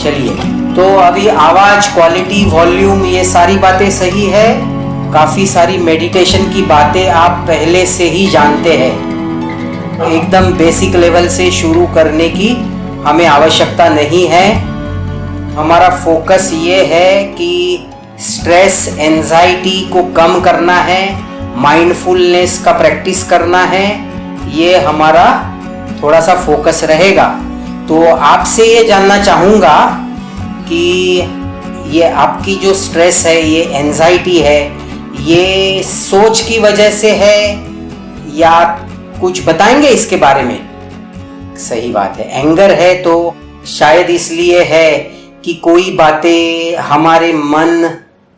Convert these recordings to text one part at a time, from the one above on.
चलिए, तो अभी आवाज, क्वालिटी, वॉल्यूम, ये सारी बातें सही है। काफ़ी सारी मेडिटेशन की बातें आप पहले से ही जानते हैं। एकदम बेसिक लेवल से शुरू करने की हमें आवश्यकता नहीं है। हमारा फोकस ये है कि स्ट्रेस, एंजाइटी को कम करना है, माइंडफुलनेस का प्रैक्टिस करना है। ये हमारा थोड़ा सा फोकस रहेगा। तो आपसे ये जानना चाहूँगा कि ये आपकी जो स्ट्रेस है, ये एंजाइटी है, ये सोच की वजह से है या कुछ बताएंगे इसके बारे में? सही बात है, एंगर है तो शायद इसलिए है कि कोई बातें हमारे मन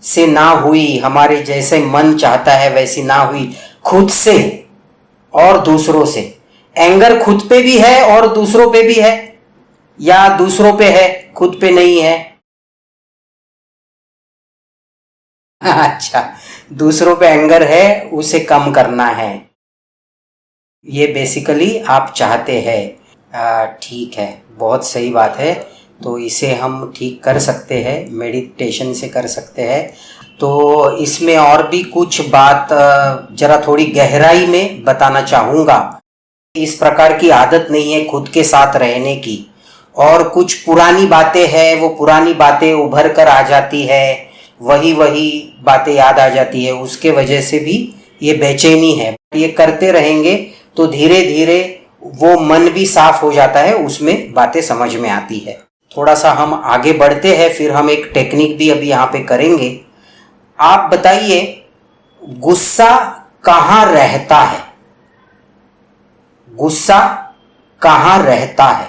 से ना हुई, हमारे जैसे मन चाहता है वैसी ना हुई, खुद से और दूसरों से। एंगर खुद पे भी है और दूसरों पे भी है, या दूसरों पे है, खुद पे नहीं है? अच्छा, दूसरों पे एंगर है, उसे कम करना है, ये बेसिकली आप चाहते हैं। ठीक है, बहुत सही बात है। तो इसे हम ठीक कर सकते हैं, मेडिटेशन से कर सकते हैं। तो इसमें और भी कुछ बात जरा थोड़ी गहराई में बताना चाहूँगा। इस प्रकार की आदत नहीं है खुद के साथ रहने की, और कुछ पुरानी बातें हैं, वो पुरानी बातें उभर कर आ जाती है, वही बातें याद आ जाती है, उसके वजह से भी ये बेचैनी है। ये करते रहेंगे तो धीरे धीरे वो मन भी साफ हो जाता है, उसमें बातें समझ में आती है। थोड़ा सा हम आगे बढ़ते हैं, फिर हम एक टेक्निक भी अभी यहाँ पे करेंगे। आप बताइए, गुस्सा कहाँ रहता है? गुस्सा कहाँ रहता है?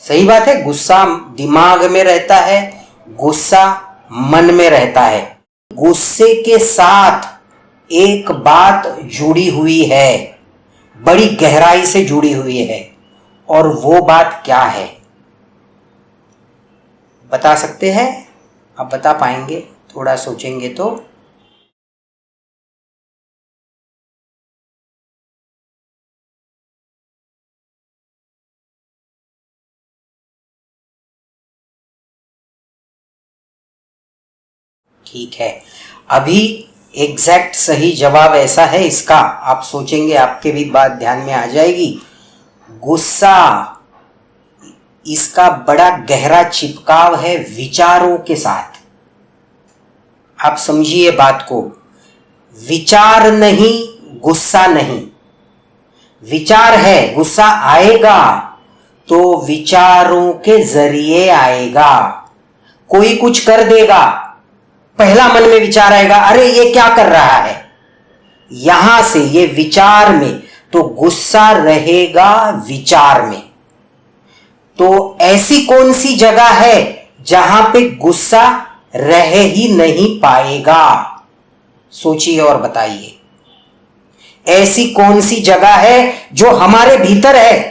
सही बात है, गुस्सा दिमाग में रहता है, गुस्सा मन में रहता है। गुस्से के साथ एक बात जुड़ी हुई है, बड़ी गहराई से जुड़ी हुई है, और वो बात क्या है? बता सकते हैं? आप बता पाएंगे? थोड़ा सोचेंगे तो। ठीक है, अभी एग्जैक्ट सही जवाब ऐसा है इसका, आप सोचेंगे, आपके भी बात ध्यान में आ जाएगी। गुस्सा, इसका बड़ा गहरा चिपकाव है विचारों के साथ। आप समझिए बात को, विचार नहीं, गुस्सा नहीं। विचार है, गुस्सा आएगा तो विचारों के जरिए आएगा। कोई कुछ कर देगा, पहला मन में विचार आएगा, अरे ये क्या कर रहा है, यहां से ये विचार में, तो गुस्सा रहेगा विचार में। तो ऐसी कौन सी जगह है जहां पे गुस्सा रह ही नहीं पाएगा? सोचिए और बताइए, ऐसी कौन सी जगह है जो हमारे भीतर है,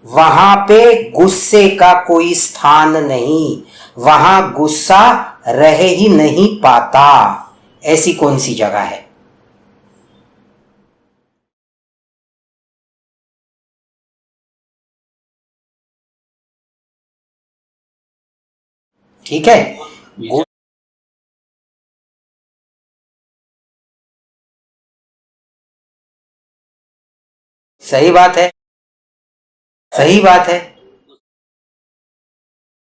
वहां पे गुस्से का कोई स्थान नहीं, वहां गुस्सा रह ही नहीं पाता। ऐसी कौन सी जगह है? ठीक है, सही बात है, सही बात है,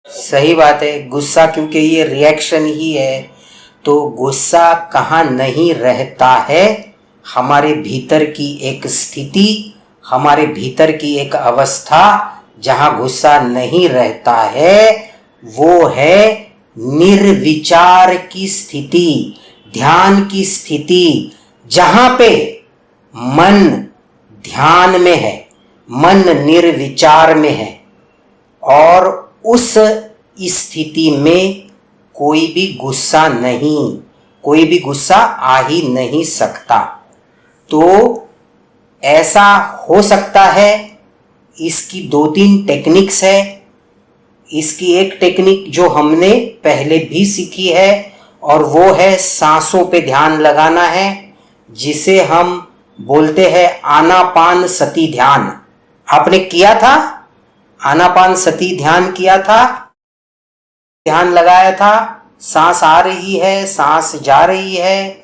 सही बात है। गुस्सा, क्योंकि ये रिएक्शन ही है, तो गुस्सा कहाँ नहीं रहता है? हमारे भीतर की एक स्थिति, हमारे भीतर की एक अवस्था जहाँ गुस्सा नहीं रहता है, वो है निर्विचार की स्थिति, ध्यान की स्थिति, जहाँ पे मन ध्यान में है, मन निर्विचार में है, और उस स्थिति में कोई भी गुस्सा नहीं, कोई भी गुस्सा आ ही नहीं सकता। तो ऐसा हो सकता है, इसकी 2-3 टेक्निक्स है। इसकी एक टेक्निक जो हमने पहले भी सीखी है, और वो है सांसों पे ध्यान लगाना है, जिसे हम बोलते हैं आनापान सती ध्यान। आपने किया था? आनापानसती ध्यान किया था, ध्यान लगाया था, सांस आ रही है, सांस जा रही है,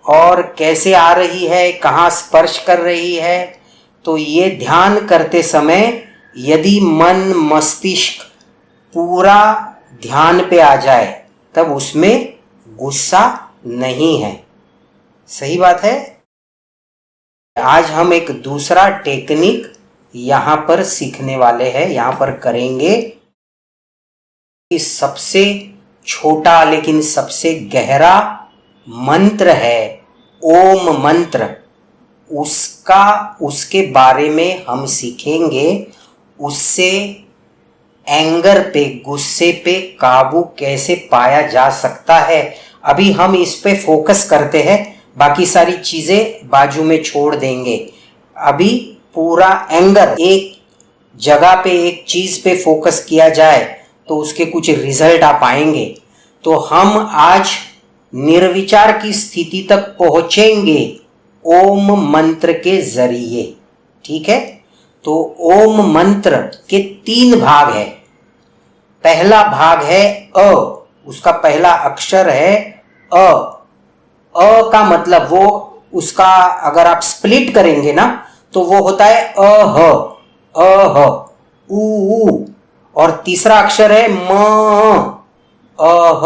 और कैसे आ रही है, कहाँ स्पर्श कर रही है। तो ये ध्यान करते समय यदि मन मस्तिष्क पूरा ध्यान पे आ जाए तब उसमें गुस्सा नहीं है। सही बात है। आज हम एक दूसरा टेक्निक यहाँ पर सीखने वाले हैं, यहाँ पर करेंगे। सबसे छोटा लेकिन सबसे गहरा मंत्र है ओम मंत्र, उसके बारे में हम सीखेंगे। उससे एंगर पे, गुस्से पे काबू कैसे पाया जा सकता है। अभी हम इस पे फोकस करते हैं, बाकी सारी चीजें बाजू में छोड़ देंगे। अभी पूरा एंगर, एक जगह पे एक चीज पे फोकस किया जाए तो उसके कुछ रिजल्ट आ पाएंगे। तो हम आज निर्विचार की स्थिति तक पहुंचेंगे ओम मंत्र के जरिए। ठीक है। तो ओम मंत्र के 3 भाग है। पहला भाग है अ, उसका पहला अक्षर है अ। अ का मतलब वो, उसका अगर आप स्प्लिट करेंगे ना तो वो होता है अह, अह, ऊ। और तीसरा अक्षर है म, अह,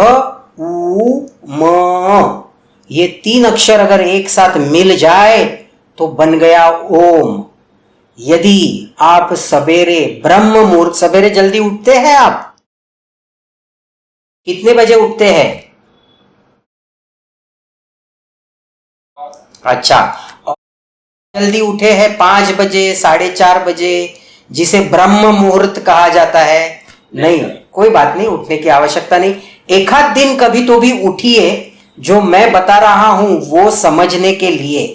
ऊ, म। ये 3 अक्षर अगर एक साथ मिल जाए तो बन गया ओम। यदि आप सवेरे ब्रह्म मुहूर्त, सवेरे जल्दी उठते हैं आप? कितने बजे उठते हैं? अच्छा, जल्दी उठे हैं 5 बजे, 4:30 बजे, जिसे ब्रह्म मुहूर्त कहा जाता है? नहीं, कोई बात नहीं, उठने की आवश्यकता नहीं। एक आध दिन कभी तो भी उठिए। जो मैं बता रहा हूं वो समझने के लिए,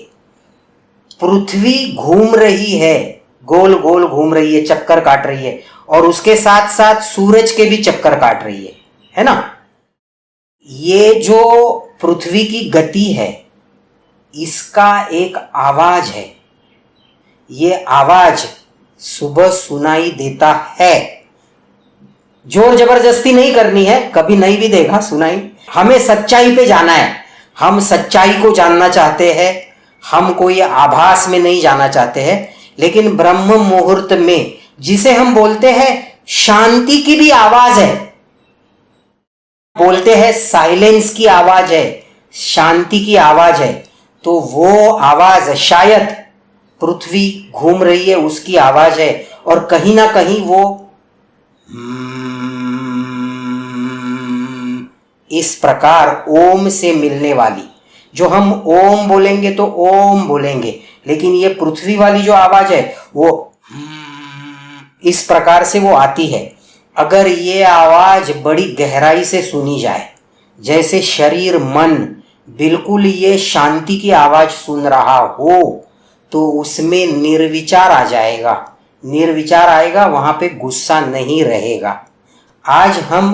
पृथ्वी घूम रही है, गोल गोल घूम रही है, चक्कर काट रही है, और उसके साथ साथ सूरज के भी चक्कर काट रही है ना। ये जो पृथ्वी की गति है, इसका एक आवाज है। ये आवाज सुबह सुनाई देता है। जोर जबरदस्ती नहीं करनी है, कभी नहीं भी देगा सुनाई। हमें सच्चाई पे जाना है। हम सच्चाई को जानना चाहते हैं, हम कोई आभास में नहीं जाना चाहते हैं। लेकिन ब्रह्म मुहूर्त में, जिसे हम बोलते हैं शांति की भी आवाज है, बोलते हैं साइलेंस की आवाज है, शांति की आवाज है, तो वो आवाज शायद पृथ्वी घूम रही है उसकी आवाज है। और कहीं ना कहीं वो इस प्रकार ओम से मिलने वाली, जो हम ओम बोलेंगे तो ओम बोलेंगे, लेकिन ये पृथ्वी वाली जो आवाज है वो इस प्रकार से वो आती है। अगर ये आवाज बड़ी गहराई से सुनी जाए, जैसे शरीर मन बिल्कुल ये शांति की आवाज सुन रहा हो, तो उसमें निर्विचार आ जाएगा। निर्विचार आएगा, वहां पे गुस्सा नहीं रहेगा। आज हम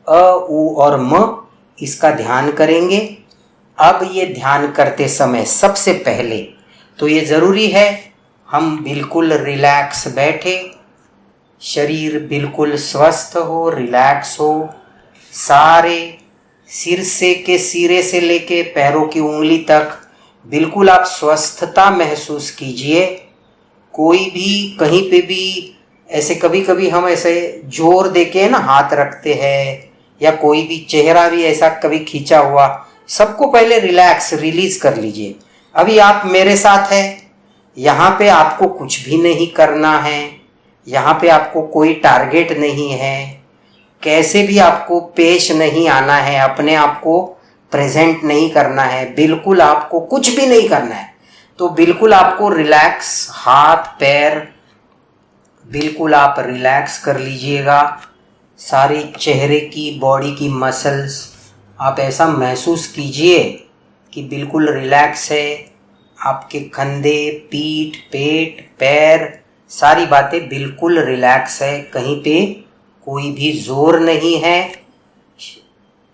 अ, उ और म इसका ध्यान करेंगे। अब ये ध्यान करते समय सबसे पहले तो ये जरूरी है हम बिल्कुल रिलैक्स बैठे, शरीर बिल्कुल स्वस्थ हो, रिलैक्स हो। सारे सिर के सिरे से लेके पैरों की उंगली तक बिल्कुल आप स्वस्थता महसूस कीजिए। कोई भी कहीं पे भी ऐसे, कभी कभी हम ऐसे जोर देके ना हाथ रखते हैं, या कोई भी चेहरा भी ऐसा कभी खींचा हुआ, सबको पहले रिलैक्स, रिलीज कर लीजिए। अभी आप मेरे साथ हैं, यहाँ पे आपको कुछ भी नहीं करना है, यहाँ पे आपको कोई टारगेट नहीं है, कैसे भी आपको पेश नहीं आना है, अपने आप को प्रेजेंट नहीं करना है, बिल्कुल आपको कुछ भी नहीं करना है। तो बिल्कुल आपको रिलैक्स, हाथ पैर बिल्कुल आप रिलैक्स कर लीजिएगा। सारी चेहरे की, बॉडी की मसल्स आप ऐसा महसूस कीजिए कि बिल्कुल रिलैक्स है। आपके कंधे, पीठ, पेट, पैर, सारी बातें बिल्कुल रिलैक्स है। कहीं पे कोई भी जोर नहीं है।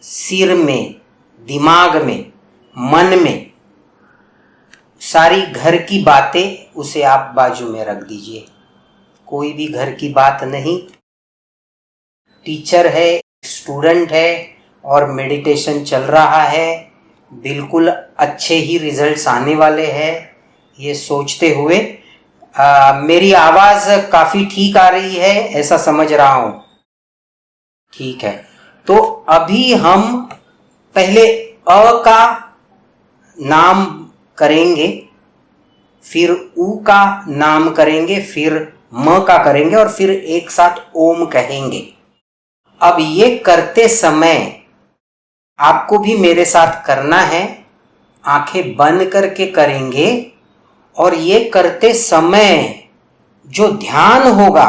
सिर में, दिमाग में, मन में सारी घर की बातें उसे आप बाजू में रख दीजिए। कोई भी घर की बात नहीं। टीचर है, स्टूडेंट है और मेडिटेशन चल रहा है, बिल्कुल अच्छे ही रिजल्ट्स आने वाले हैं ये सोचते हुए मेरी आवाज़ काफ़ी ठीक आ रही है ऐसा समझ रहा हूँ। ठीक है, तो अभी हम पहले अ का नाम करेंगे, फिर उ का नाम करेंगे, फिर म का करेंगे और फिर एक साथ ओम कहेंगे। अब ये करते समय आपको भी मेरे साथ करना है, आंखें बंद करके करेंगे और ये करते समय जो ध्यान होगा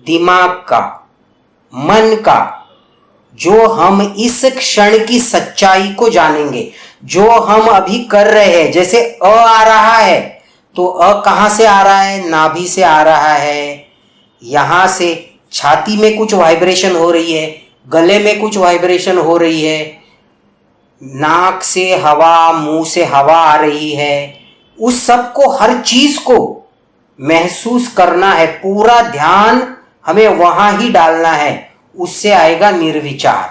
दिमाग का, मन का, जो हम इस क्षण की सच्चाई को जानेंगे, जो हम अभी कर रहे हैं। जैसे अ आ रहा है तो अ कहाँ से आ रहा है? नाभि से आ रहा है, यहाँ से छाती में कुछ वाइब्रेशन हो रही है, गले में कुछ वाइब्रेशन हो रही है, नाक से हवा, मुंह से हवा आ रही है। उस सब को, हर चीज को महसूस करना है, पूरा ध्यान हमें वहां ही डालना है, उससे आएगा निर्विचार।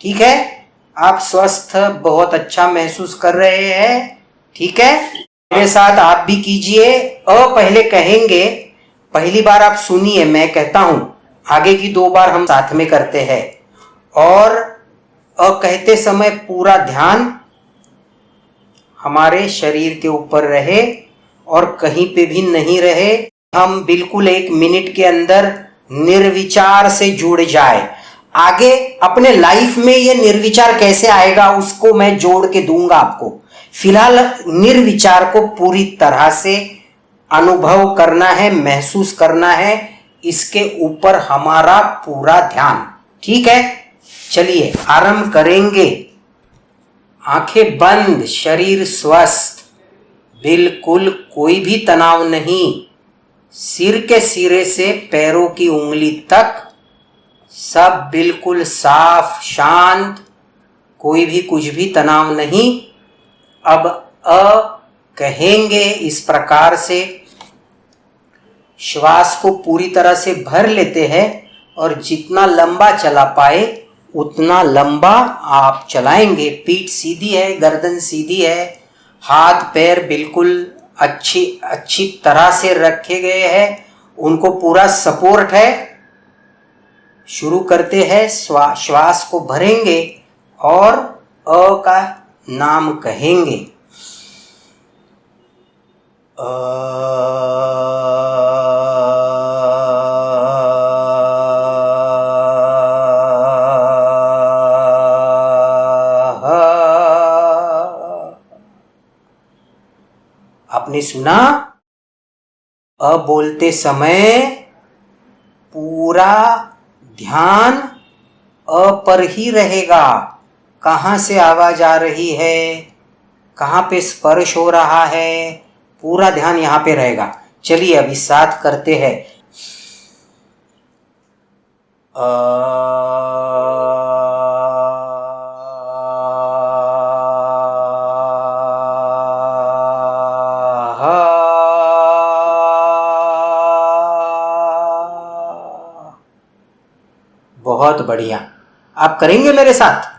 ठीक है, आप स्वस्थ बहुत अच्छा महसूस कर रहे हैं। ठीक है, मेरे साथ आप भी कीजिए। अ पहले कहेंगे, पहली बार आप सुनिए, मैं कहता हूं, आगे की 2 बार हम साथ में करते हैं। और अ कहते समय पूरा ध्यान हमारे शरीर के ऊपर रहे और कहीं पे भी नहीं रहे। हम बिल्कुल 1 मिनट के अंदर निर्विचार से जुड़ जाए। आगे अपने लाइफ में ये निर्विचार कैसे आएगा उसको मैं जोड़ के दूंगा आपको। फिलहाल निर्विचार को पूरी तरह से अनुभव करना है, महसूस करना है, इसके ऊपर हमारा पूरा ध्यान। ठीक है, चलिए आरंभ करेंगे। आंखें बंद, शरीर स्वस्थ, बिल्कुल कोई भी तनाव नहीं, सिर के सिरे से पैरों की उंगली तक सब बिल्कुल साफ शांत, कोई भी कुछ भी तनाव नहीं। अब अ कहेंगे इस प्रकार से, श्वास को पूरी तरह से भर लेते हैं और जितना लंबा चला पाए उतना लंबा आप चलाएंगे। पीठ सीधी है, गर्दन सीधी है, हाथ पैर बिल्कुल अच्छी तरह से रखे गए हैं, उनको पूरा सपोर्ट है। शुरू करते हैं, श्वास को भरेंगे और अ का नाम कहेंगे। आपने सुना, अ बोलते समय पूरा ध्यान अ पर ही रहेगा। कहाँ से आवाज आ रही है, कहाँ पे स्पर्श हो रहा है, पूरा ध्यान यहाँ पे रहेगा। चलिए अभी साथ करते हैं। बहुत बढ़िया, आप करेंगे मेरे साथ।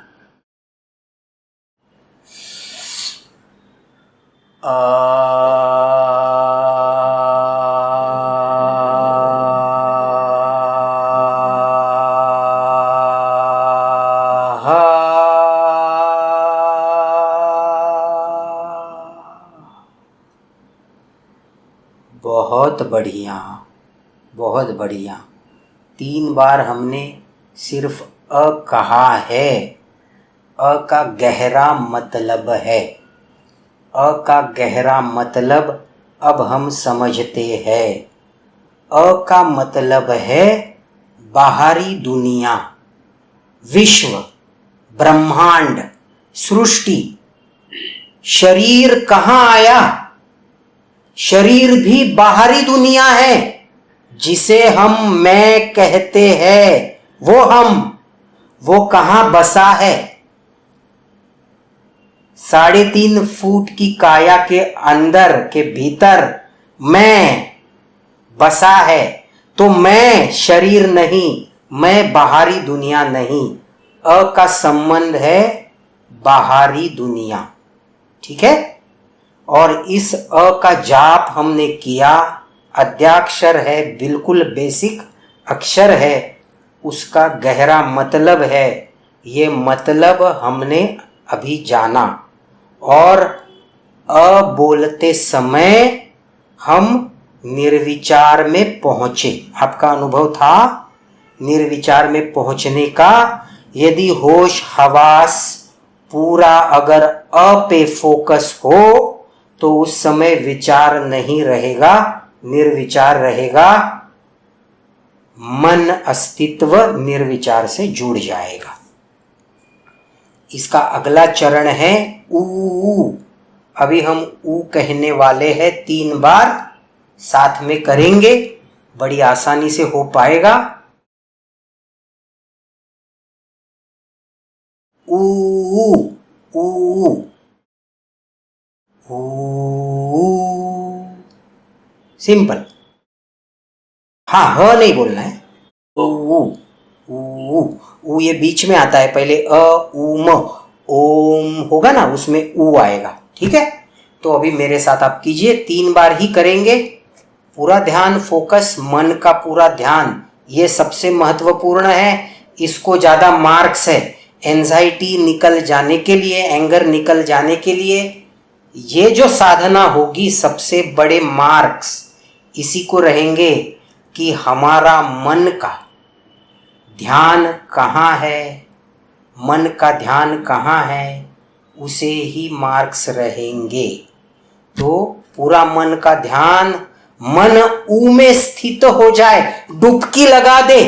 बहुत बढ़िया, बहुत बढ़िया। 3 बार हमने सिर्फ अ कहा है। अ का गहरा मतलब है, अ का गहरा मतलब अब हम समझते हैं। अ का मतलब है बाहरी दुनिया, विश्व, ब्रह्मांड, सृष्टि। शरीर कहाँ आया? शरीर भी बाहरी दुनिया है, जिसे हम मैं कहते हैं, वो कहाँ बसा है? 3.5 फुट की काया के अंदर के भीतर मैं, बसा है। तो मैं शरीर नहीं, मैं बाहरी दुनिया नहीं। अ का संबंध है बाहरी दुनिया, ठीक है। और इस अ का जाप हमने किया, अद्याक्षर है, बिल्कुल बेसिक अक्षर है, उसका गहरा मतलब है, ये मतलब हमने अभी जाना। और अ बोलते समय हम निर्विचार में पहुंचे। आपका अनुभव था निर्विचार में पहुंचने का। यदि होश हवास पूरा अगर अ पे फोकस हो तो उस समय विचार नहीं रहेगा, निर्विचार रहेगा। मन अस्तित्व निर्विचार से जुड़ जाएगा। इसका अगला चरण है ऊ। अभी हम ऊ कहने वाले हैं 3 बार, साथ में करेंगे, बड़ी आसानी से हो पाएगा। ऊ ऊ ऊ, सिंपल। हाँ, ह नहीं बोलना है। ऊ ऊ ये बीच में आता है, पहले अ उ म, ओम होगा ना, उसमें ऊ आएगा, ठीक है। तो अभी मेरे साथ आप कीजिए, 3 बार ही करेंगे। पूरा ध्यान, फोकस, मन का पूरा ध्यान, ये सबसे महत्वपूर्ण है। इसको ज़्यादा मार्क्स है एंजाइटी निकल जाने के लिए, एंगर निकल जाने के लिए। ये जो साधना होगी, सबसे बड़े मार्क्स इसी को रहेंगे कि हमारा मन का ध्यान कहाँ है, मन का ध्यान कहाँ है, उसे ही मार्क्स रहेंगे। तो पूरा मन का ध्यान, मन ऊ में स्थित हो जाए, डुबकी लगा दे,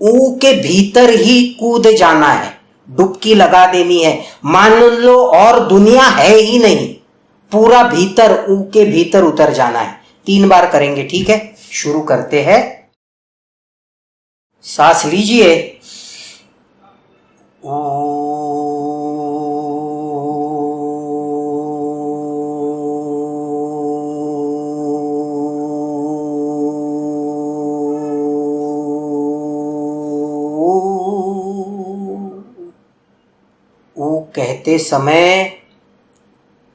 ऊ के भीतर ही कूद जाना है, डुबकी लगा देनी है। मान लो और दुनिया है ही नहीं, पूरा भीतर, ऊ के भीतर उतर जाना है। 3 बार करेंगे, ठीक है। शुरू करते हैं। सांस लीजिए। कहते समय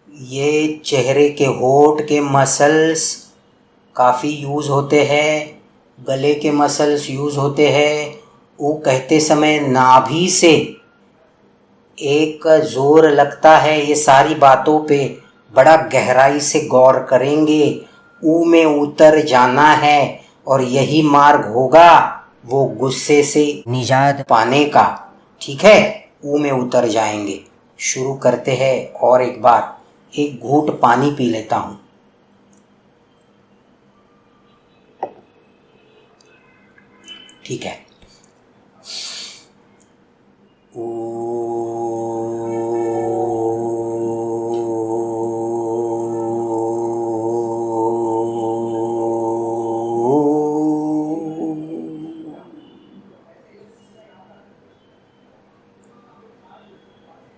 ये चेहरे के होठ के मसल्स काफ़ी यूज़ होते हैं, गले के मसल्स यूज़ होते हैं। वो कहते समय नाभि से एक जोर लगता है। ये सारी बातों पे बड़ा गहराई से गौर करेंगे। ऊ में उतर जाना है और यही मार्ग होगा वो गुस्से से निजात पाने का, ठीक है। ऊ में उतर जाएंगे। शुरू करते हैं। और एक बार, एक घूंट पानी पी लेता हूँ। ठीक है।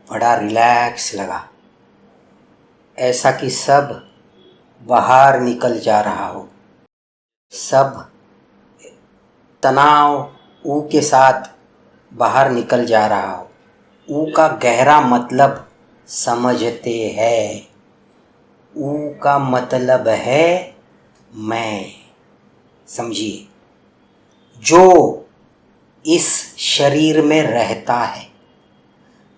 बड़ा रिलैक्स लगा, ऐसा कि सब बाहर निकल जा रहा हो, सब तनाव ऊ के साथ बाहर निकल जा रहा हो। ऊ का गहरा मतलब समझते हैं। ऊ का मतलब है मैं। समझिए, जो इस शरीर में रहता है,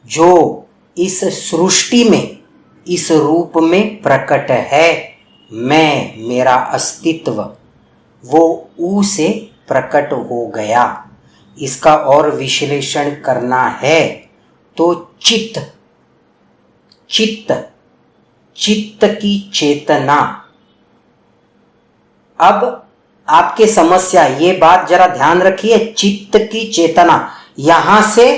जो इस सृष्टि में, इस रूप में प्रकट है, मैं, मेरा अस्तित्व, वो ऊ से प्रकट हो गया। इसका और विश्लेषण करना है तो चित्त, चित्त, चित्त की चेतना। अब आपके समस्या, ये बात जरा ध्यान रखिए, चित्त की चेतना, यहां से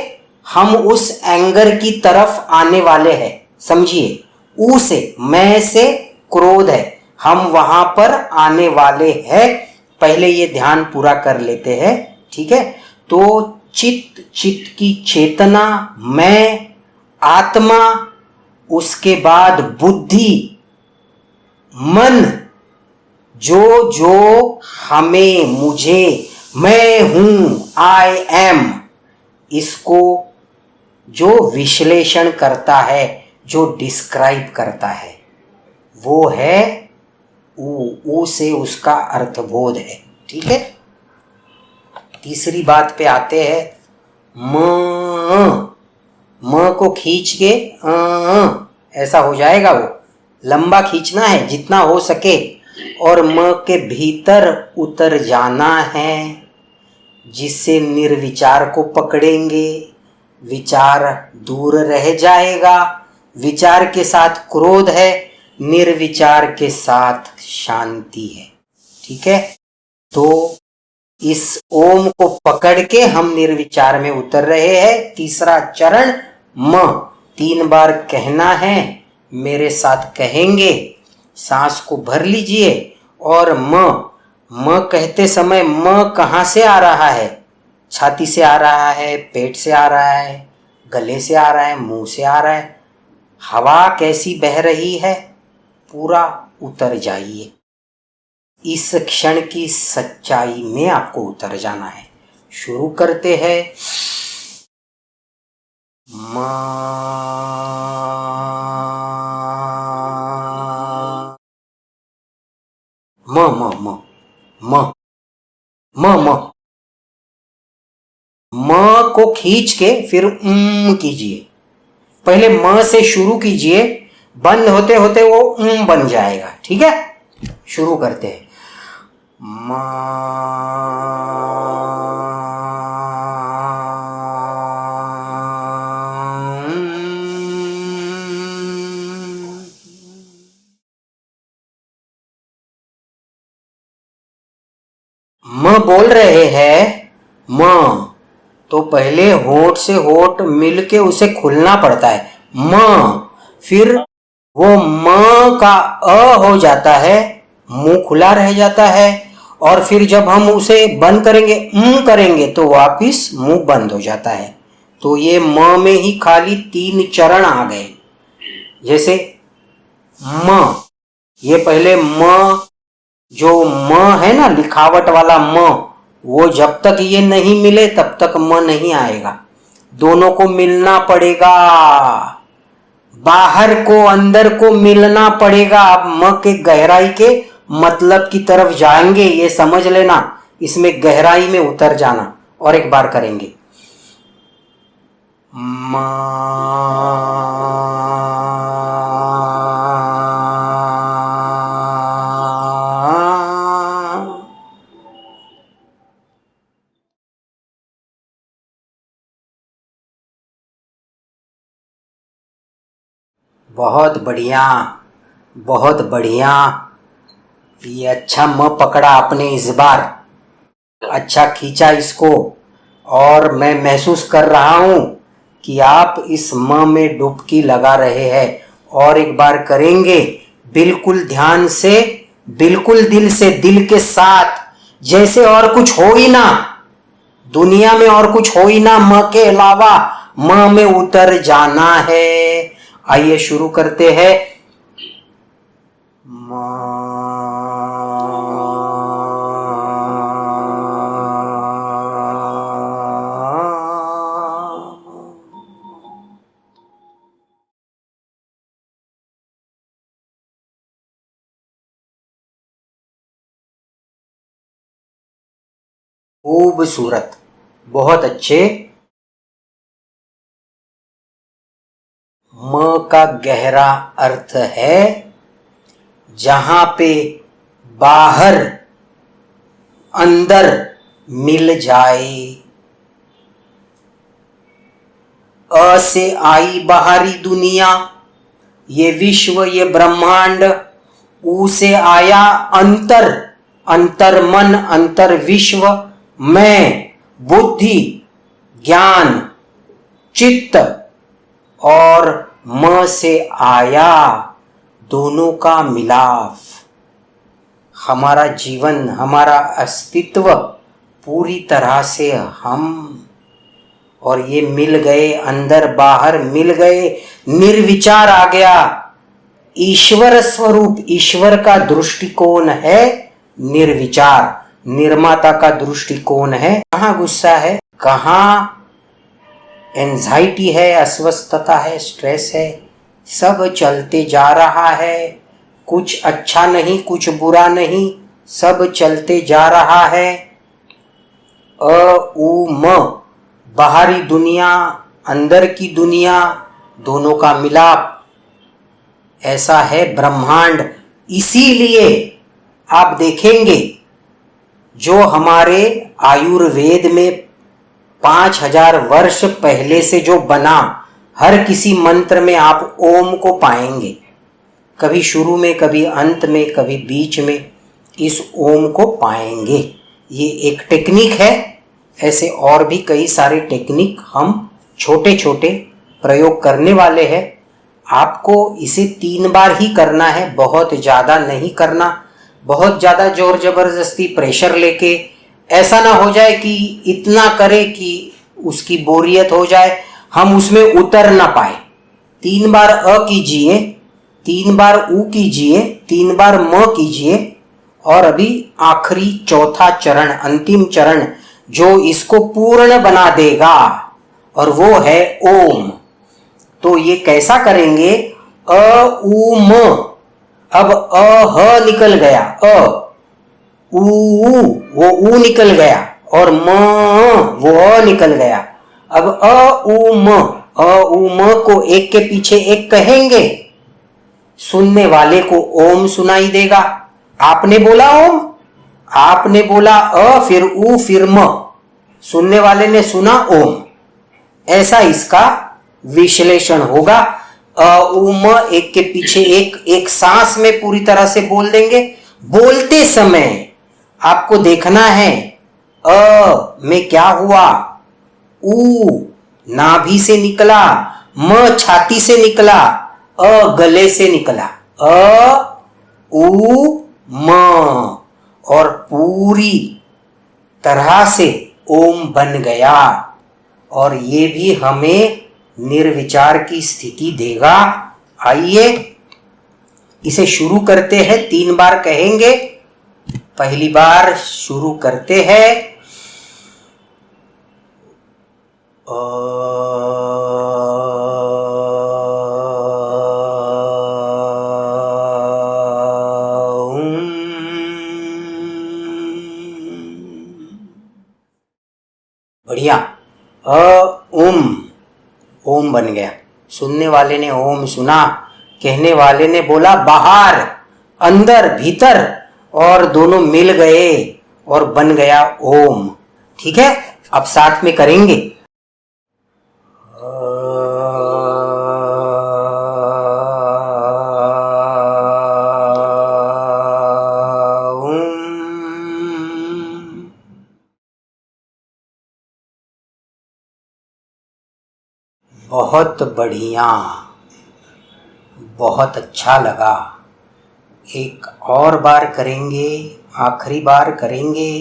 हम उस एंगर की तरफ आने वाले हैं। समझिए, ऊ से, मैं से क्रोध है, हम वहां पर आने वाले हैं। पहले ये ध्यान पूरा कर लेते हैं, ठीक है। तो चित्त, चित्त की चेतना, मैं, आत्मा, उसके बाद बुद्धि, मन, जो जो हमें, मुझे, मैं हूं, आई एम, इसको जो विश्लेषण करता है, जो डिस्क्राइब करता है, वो है ऊ से उसका अर्थबोध है। ठीक है। तीसरी बात पे आते हैं। म को खींच के ऐसा हो जाएगा, वो लंबा खींचना है जितना हो सके, और म के भीतर उतर जाना है, जिससे निर्विचार को पकड़ेंगे, विचार दूर रह जाएगा। विचार के साथ क्रोध है, निर्विचार के साथ शांति है। ठीक है। तो इस ओम को पकड़ के हम निर्विचार में उतर रहे हैं। तीसरा चरण म, 3 बार कहना है, मेरे साथ कहेंगे। सांस को भर लीजिए और म कहते समय म कहाँ से आ रहा है? छाती से आ रहा है, पेट से आ रहा है, गले से आ रहा है, मुंह से आ रहा है। हवा कैसी बह रही है, पूरा उतर जाइए। इस क्षण की सच्चाई में आपको उतर जाना है। शुरू करते हैं। म म म म म म म म को खींच के फिर कीजिए। पहले म से शुरू कीजिए, बंद होते होते वो बन जाएगा। ठीक है। शुरू करते हैं। म बोल रहे हैं म, तो पहले होठ से होठ मिलके उसे खुलना पड़ता है। म, फिर वो म का अ हो जाता है, मुंह खुला रह जाता है, और फिर जब हम उसे बंद करेंगे, करेंगे, तो वापिस मुंह बंद हो जाता है। तो ये म में ही खाली 3 चरण आ गए। जैसे म, ये पहले म, जो म है ना, लिखावट वाला म, वो जब तक ये नहीं मिले तब तक म नहीं आएगा। दोनों को मिलना पड़ेगा, बाहर को अंदर को मिलना पड़ेगा। आप म के गहराई के मतलब की तरफ जाएंगे, ये समझ लेना। इसमें गहराई में उतर जाना। और एक बार करेंगे। बहुत बढ़िया, बहुत बढ़िया। ये अच्छा म पकड़ा आपने इस बार, अच्छा खींचा इसको। और मैं महसूस कर रहा हूं कि आप इस म में डुबकी लगा रहे हैं। और एक बार करेंगे, बिल्कुल ध्यान से, बिल्कुल दिल से, दिल के साथ, जैसे और कुछ हो ही ना, दुनिया में और कुछ हो ही ना, म के अलावा म में उतर जाना है। आइए शुरू करते हैं। खूबसूरत, बहुत अच्छे। म का गहरा अर्थ है जहां पे बाहर अंदर मिल जाए। अ से आई बाहरी दुनिया, ये विश्व, ये ब्रह्मांड। ऊ से आया अंतर, अंतर मन, अंतर विश्व, मैं, बुद्धि, ज्ञान, चित्त। और म से आया दोनों का मिलाप। हमारा जीवन, हमारा अस्तित्व पूरी तरह से हम, और ये मिल गए, अंदर बाहर मिल गए, निर्विचार आ गया। ईश्वर स्वरूप, ईश्वर का दृष्टिकोण है निर्विचार निर्माता का दृष्टिकोण है। कहाँ गुस्सा है, कहाँ एंजाइटी है, अस्वस्थता है, स्ट्रेस है, सब चलते जा रहा है। कुछ अच्छा नहीं, कुछ बुरा नहीं, सब चलते जा रहा है। उ म बाहरी दुनिया, अंदर की दुनिया, दोनों का मिलाप, ऐसा है ब्रह्मांड। इसीलिए आप देखेंगे जो हमारे आयुर्वेद में 5000 वर्ष पहले से जो बना, हर किसी मंत्र में आप ओम को पाएंगे। कभी शुरू में, कभी अंत में, कभी बीच में, इस ओम को पाएंगे। ये एक टेक्निक है। ऐसे और भी कई सारे टेक्निक हम छोटे छोटे प्रयोग करने वाले हैं। आपको इसे 3 बार ही करना है, बहुत ज़्यादा नहीं करना। बहुत ज़्यादा जोर जबरदस्ती प्रेशर लेके ऐसा ना हो जाए कि इतना करे कि उसकी बोरियत हो जाए, हम उसमें उतर ना पाए। 3 बार अ कीजिए, 3 बार उ कीजिए, 3 बार म कीजिए, और अभी आखिरी चौथा चरण, अंतिम चरण जो इसको पूर्ण बना देगा, और वो है ओम। तो ये कैसा करेंगे? अ उ म, अब अ ह निकल गया, उ वो उ निकल गया, और म वो अ निकल गया। अब अ उ म को एक के पीछे एक कहेंगे, सुनने वाले को ओम सुनाई देगा। आपने बोला ओम, आपने बोला अ, फिर उ, फिर म, सुनने वाले ने सुना ओम। ऐसा इसका विश्लेषण होगा। अ उ म एक के पीछे एक सांस में पूरी तरह से बोल देंगे। बोलते समय आपको देखना है अ में क्या हुआ, उ नाभि से निकला, म छाती से निकला, अ गले से निकला, अ उ म, और पूरी तरह से ओम बन गया। और ये भी हमें निर्विचार की स्थिति देगा। आइए इसे शुरू करते हैं। 3 बार कहेंगे। पहली बार शुरू करते हैं। बढ़िया। ओम बन गया। सुनने वाले ने ओम सुना, कहने वाले ने बोला बाहर, अंदर, भीतर, और दोनों मिल गए और बन गया ओम। ठीक है, अब साथ में करेंगे। बहुत बढ़िया, बहुत अच्छा लगा। एक और बार करेंगे, आखिरी बार करेंगे।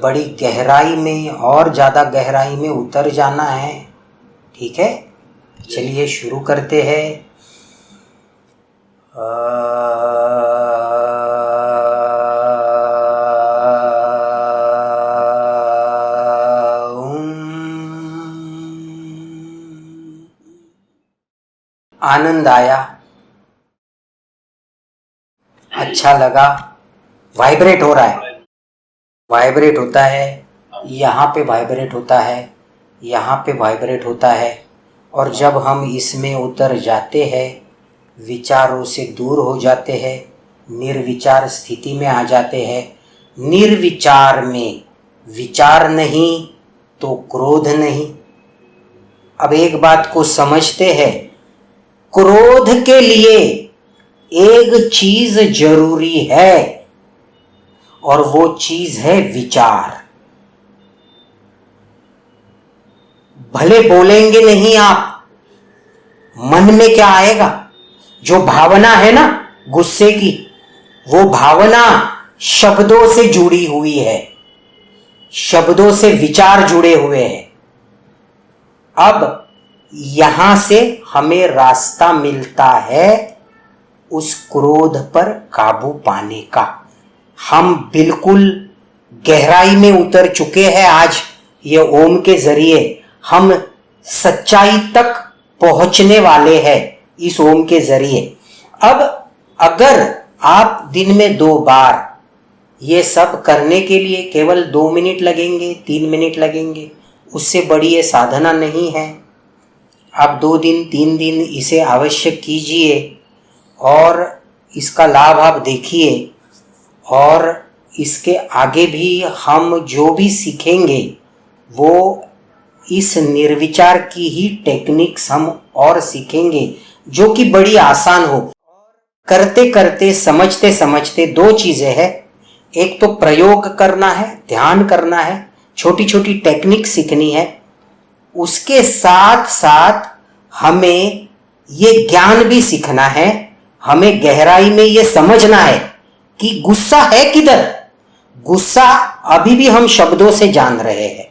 बड़ी गहराई में और ज़्यादा गहराई में उतर जाना है। ठीक है, चलिए शुरू करते हैं। आनंद आया, अच्छा लगा। वाइब्रेट हो रहा है, वाइब्रेट होता है, यहाँ पे वाइब्रेट होता है, यहाँ पे वाइब्रेट होता है। और जब हम इसमें उतर जाते हैं, विचारों से दूर हो जाते हैं, निर्विचार स्थिति में आ जाते हैं। निर्विचार में विचार नहीं तो क्रोध नहीं। अब एक बात को समझते हैं, क्रोध के लिए एक चीज जरूरी है, और वो चीज है विचार। भले बोलेंगे नहीं आप, मन में क्या आएगा? जो भावना है ना गुस्से की, वो भावना शब्दों से जुड़ी हुई है, शब्दों से विचार जुड़े हुए हैं। अब यहां से हमें रास्ता मिलता है उस क्रोध पर काबू पाने का। हम बिल्कुल गहराई में उतर चुके हैं। आज ये ओम के जरिए हम सच्चाई तक पहुंचने वाले हैं इस ओम के जरिए। अब अगर आप दिन में 2 बार ये सब करने के लिए केवल 2 मिनट लगेंगे, 3 मिनट लगेंगे, उससे बड़ी ये साधना नहीं है। आप 2 दिन 3 दिन इसे अवश्य कीजिए और इसका लाभ आप देखिए। और इसके आगे भी हम जो भी सीखेंगे वो इस निर्विचार की ही टेक्निक्स हम और सीखेंगे, जो कि बड़ी आसान हो। करते करते समझते समझते 2 चीजें हैं। एक तो प्रयोग करना है, ध्यान करना है, छोटी छोटी टेक्निक सीखनी है। उसके साथ साथ हमें ये ज्ञान भी सीखना है। हमें गहराई में ये समझना है कि गुस्सा है किधर। गुस्सा अभी भी हम शब्दों से जान रहे हैं।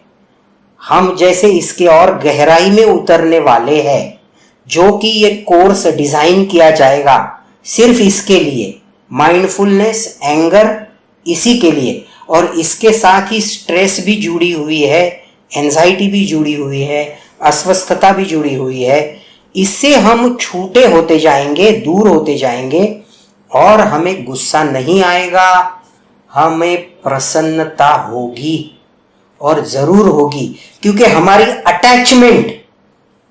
हम जैसे इसके और गहराई में उतरने वाले हैं, जो कि ये कोर्स डिजाइन किया जाएगा सिर्फ इसके लिए, माइंडफुलनेस, एंगर, इसी के लिए। और इसके साथ ही स्ट्रेस भी जुड़ी हुई है, एंजाइटी भी जुड़ी हुई है, अस्वस्थता भी जुड़ी हुई है। इससे हम छूटे होते जाएंगे, दूर होते जाएंगे और हमें गुस्सा नहीं आएगा, हमें प्रसन्नता होगी और जरूर होगी। क्योंकि हमारी अटैचमेंट,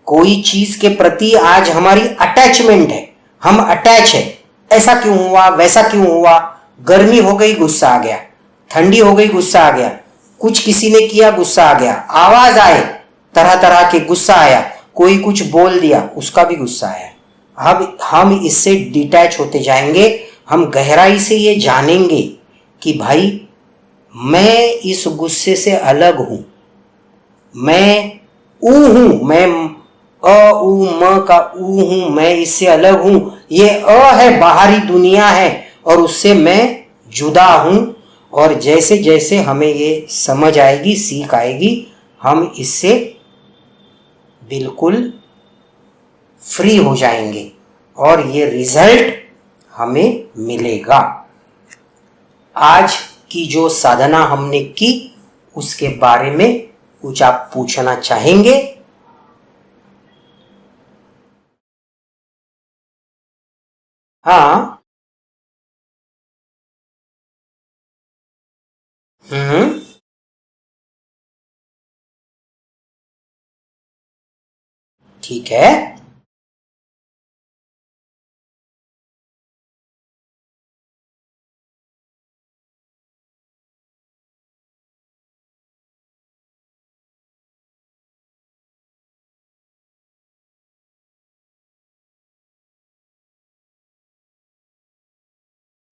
कोई चीज के प्रति आज हमारी अटैचमेंट है, हम अटैच है। ऐसा क्यों हुआ, वैसा क्यों हुआ, गर्मी हो गई गुस्सा आ गया, ठंडी हो गई गुस्सा आ गया, कुछ किसी ने किया गुस्सा आ गया, आवाज आए तरह तरह के गुस्सा आया, कोई कुछ बोल दिया उसका भी गुस्सा आया। अब हम इससे डिटैच होते जाएंगे। हम गहराई से ये जानेंगे कि भाई मैं इस गुस्से से अलग हूं, मैं ऊ हूं, मैं अ उ म का ऊ हूं, मैं इससे अलग हूं। ये अ है, बाहरी दुनिया है और उससे मैं जुदा हूं। और जैसे जैसे हमें ये समझ आएगी, सीख आएगी, हम इससे बिल्कुल फ्री हो जाएंगे और ये रिजल्ट हमें मिलेगा। आज की जो साधना हमने की उसके बारे में कुछ आप पूछना चाहेंगे? हाँ। ठीक है।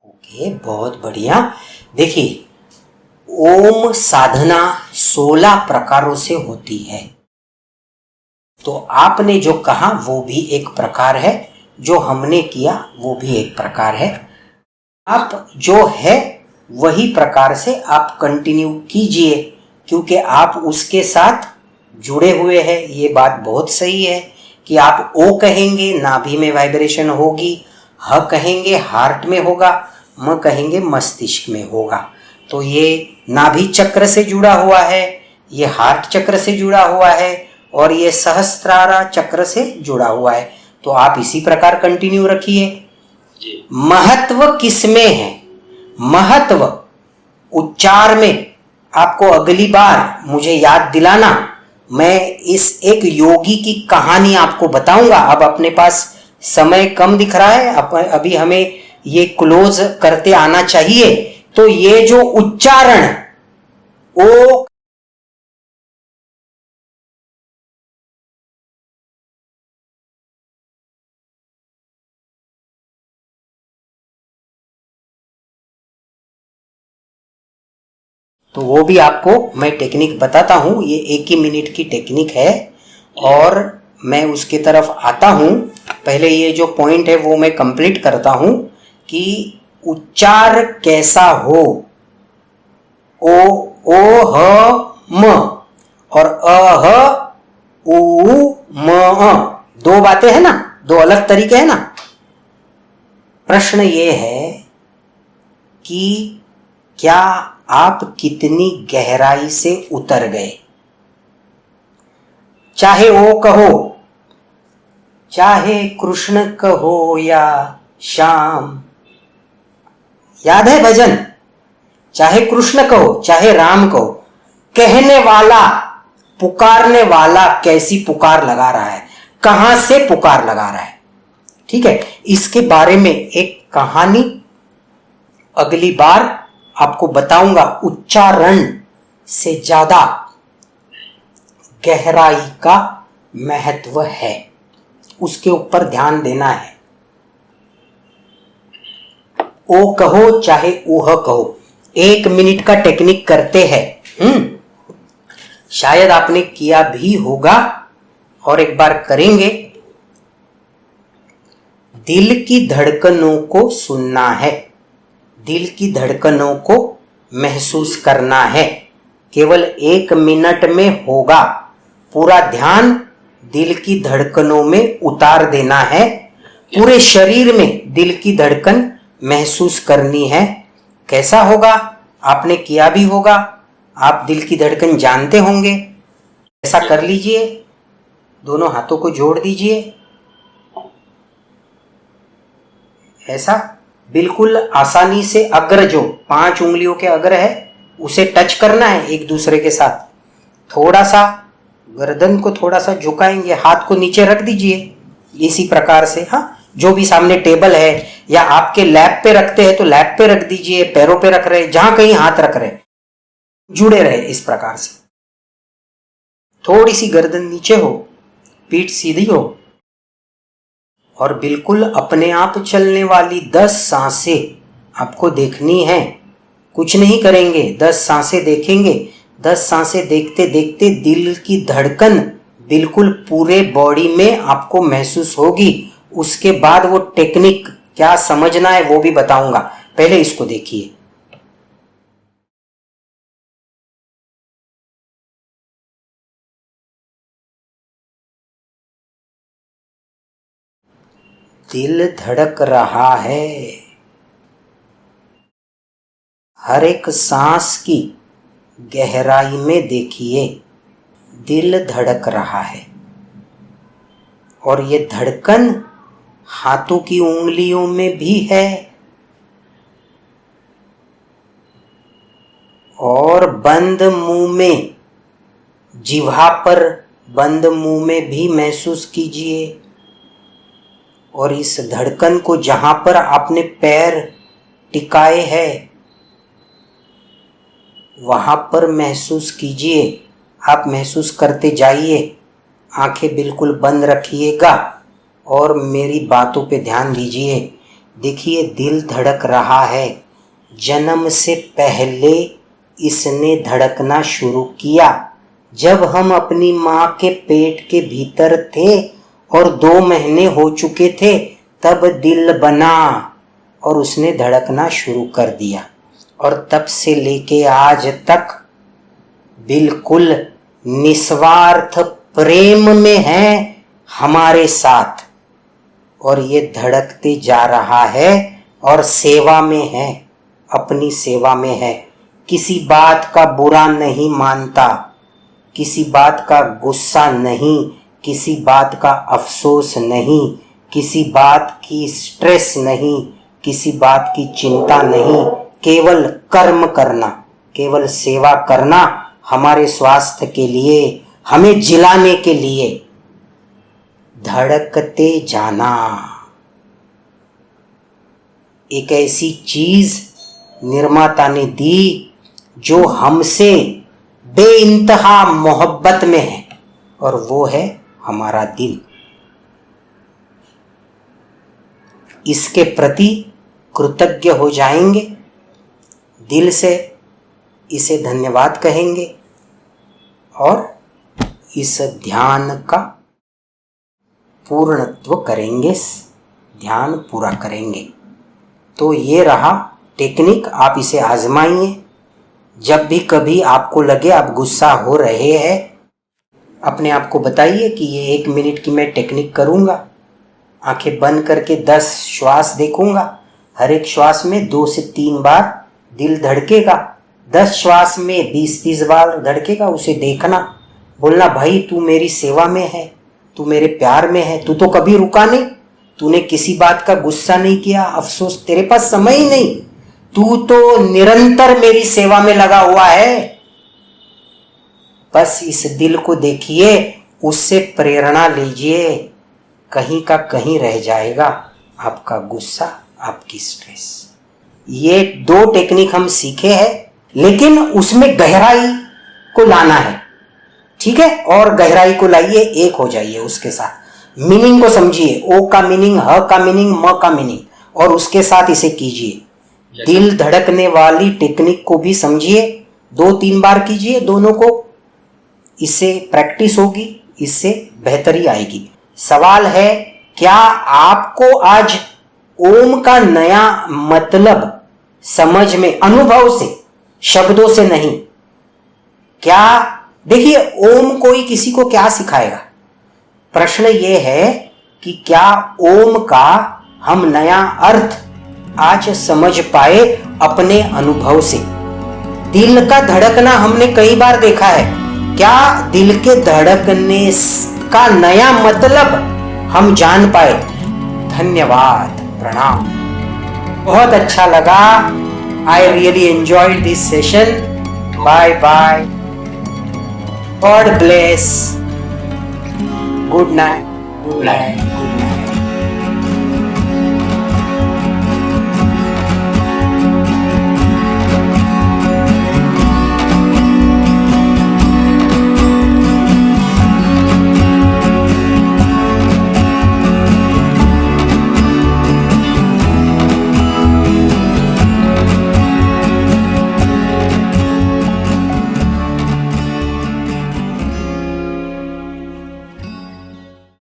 ओके, बहुत बढ़िया। देखिए, ओम साधना 16 प्रकारों से होती है। तो आपने जो कहा वो भी एक प्रकार है, जो हमने किया वो भी एक प्रकार है। आप जो है वही प्रकार से आप कंटिन्यू कीजिए, क्योंकि आप उसके साथ जुड़े हुए हैं। ये बात बहुत सही है कि आप ओ कहेंगे नाभि में वाइब्रेशन होगी, ह कहेंगे हार्ट में होगा, म कहेंगे मस्तिष्क में होगा। तो ये नाभि चक्र से जुड़ा हुआ है, ये हार्ट चक्र से जुड़ा हुआ है और ये सहस्त्रारा चक्र से जुड़ा हुआ है। तो आप इसी प्रकार कंटिन्यू रखिए। महत्व किसमें है? महत्व उच्चार में। आपको अगली बार मुझे याद दिलाना, मैं इस एक योगी की कहानी आपको बताऊंगा। अब अपने पास समय कम दिख रहा है, अभी हमें ये क्लोज करते आना चाहिए। तो ये जो उच्चारण ओ तो वो भी आपको मैं टेक्निक बताता हूँ। ये 1 ही मिनट की टेक्निक है और मैं उसके तरफ आता हूँ। पहले ये जो पॉइंट है वो मैं कंप्लीट करता हूँ कि उच्चार कैसा हो। ओ ह म और अ ह उ म अ, 2 बातें हैं ना, 2 अलग तरीके हैं ना। प्रश्न ये है कि क्या आप कितनी गहराई से उतर गए? चाहे ओ कहो, चाहे कृष्ण कहो या श्याम, याद है भजन? चाहे कृष्ण कहो चाहे राम कहो, कहने वाला, पुकारने वाला कैसी पुकार लगा रहा है, कहां से पुकार लगा रहा है। ठीक है, इसके बारे में एक कहानी अगली बार आपको बताऊंगा। उच्चारण से ज्यादा गहराई का महत्व है, उसके ऊपर ध्यान देना है। ओ कहो चाहे ओह कहो, 1 मिनट का टेक्निक करते हैं। शायद आपने किया भी होगा और एक बार करेंगे। दिल की धड़कनों को सुनना है, दिल की धड़कनों को महसूस करना है। केवल 1 मिनट में होगा। पूरा ध्यान दिल की धड़कनों में उतार देना है। पूरे शरीर में दिल की धड़कन महसूस करनी है। कैसा होगा? आपने किया भी होगा, आप दिल की धड़कन जानते होंगे। ऐसा कर लीजिए, दोनों हाथों को जोड़ दीजिए, ऐसा बिल्कुल आसानी से। अग्र जो 5 उंगलियों के अग्र है उसे टच करना है एक दूसरे के साथ। थोड़ा सा गर्दन को थोड़ा सा झुकाएंगे, हाथ को नीचे रख दीजिए इसी प्रकार से। हाँ, जो भी सामने टेबल है या आपके लैप पे रखते हैं तो लैप पे रख दीजिए, पैरों पे रख रहे, जहां कहीं हाथ रख रहे, जुड़े रहे इस प्रकार से। थोड़ी सी गर्दन नीचे हो, पीठ सीधी हो और बिल्कुल अपने आप चलने वाली 10 सांसें आपको देखनी है। कुछ नहीं करेंगे, 10 सांसें देखेंगे। 10 सांसें देखते देखते दिल की धड़कन बिल्कुल पूरे बॉडी में आपको महसूस होगी। उसके बाद वो टेक्निक क्या समझना है वो भी बताऊंगा। पहले इसको देखिए। दिल धड़क रहा है, हर एक सांस की गहराई में देखिए, दिल धड़क रहा है। और ये धड़कन हाथों की उंगलियों में भी है और बंद मुंह में, जिह्वा पर बंद मुंह में भी महसूस कीजिए। और इस धड़कन को जहां पर आपने पैर टिकाए हैं वहां पर महसूस कीजिए। आप महसूस करते जाइए, आंखें बिल्कुल बंद रखिएगा और मेरी बातों पे ध्यान दीजिए। देखिए, दिल धड़क रहा है। जन्म से पहले इसने धड़कना शुरू किया। जब हम अपनी माँ के पेट के भीतर थे और 2 महीने हो चुके थे तब दिल बना और उसने धड़कना शुरू कर दिया। और तब से लेके आज तक बिल्कुल निस्वार्थ प्रेम में है हमारे साथ। और ये धड़कते जा रहा है और सेवा में है, अपनी सेवा में है। किसी बात का बुरा नहीं मानता, किसी बात का गुस्सा नहीं, किसी बात का अफसोस नहीं, किसी बात की स्ट्रेस नहीं, किसी बात की चिंता नहीं। केवल कर्म करना, केवल सेवा करना, हमारे स्वास्थ्य के लिए, हमें जिलाने के लिए। धड़कते जाना एक ऐसी चीज निर्माता ने दी जो हमसे बेइंतहा मोहब्बत में है, और वो है हमारा दिल। इसके प्रति कृतज्ञ हो जाएंगे, दिल से इसे धन्यवाद कहेंगे और इस ध्यान का पूर्णत्व करेंगे, ध्यान पूरा करेंगे। तो ये रहा टेक्निक, आप इसे आजमाइए। जब भी कभी आपको लगे आप गुस्सा हो रहे हैं, अपने आप को बताइए कि ये 1 मिनट की मैं टेक्निक करूँगा। आंखें बंद करके 10 श्वास देखूंगा, हर एक श्वास में 2 से 3 बार दिल धड़केगा, 10 श्वास में 20-30 बार धड़केगा, उसे देखना, बोलना भाई तू मेरी सेवा में है, तू मेरे प्यार में है, तू तो कभी रुका नहीं, तूने किसी बात का गुस्सा नहीं किया, अफसोस, तेरे पास समय ही नहीं, तू तो निरंतर मेरी सेवा में लगा हुआ है। बस इस दिल को देखिए, उससे प्रेरणा लीजिए, कहीं का कहीं रह जाएगा आपका गुस्सा, आपकी स्ट्रेस। ये 2 टेक्निक हम सीखे हैं, लेकिन उसमें गहराई को लाना है, ठीक है? और गहराई को लाइए, एक हो जाइए उसके साथ, मीनिंग को समझिए, ओ का मीनिंग, ह का मीनिंग, म का मीनिंग, और उसके साथ इसे कीजिए। दिल धड़कने वाली टेक्निक को भी समझिए, 2-3 बार कीजिए दोनों को, इससे प्रैक्टिस होगी, इससे बेहतरी आएगी। सवाल है, क्या आपको आज ओम का नया मतलब समझ में, अनुभव से, शब्दों से नहीं? क्या देखिए, ओम कोई किसी को क्या सिखाएगा? प्रश्न ये है कि क्या ओम का हम नया अर्थ आज समझ पाए अपने अनुभव से? दिल का धड़कना हमने कई बार देखा है, क्या दिल के धड़कने का नया मतलब हम जान पाए? धन्यवाद, प्रणाम, बहुत अच्छा लगा। I really enjoyed this session. Bye bye, God bless, good night, good night.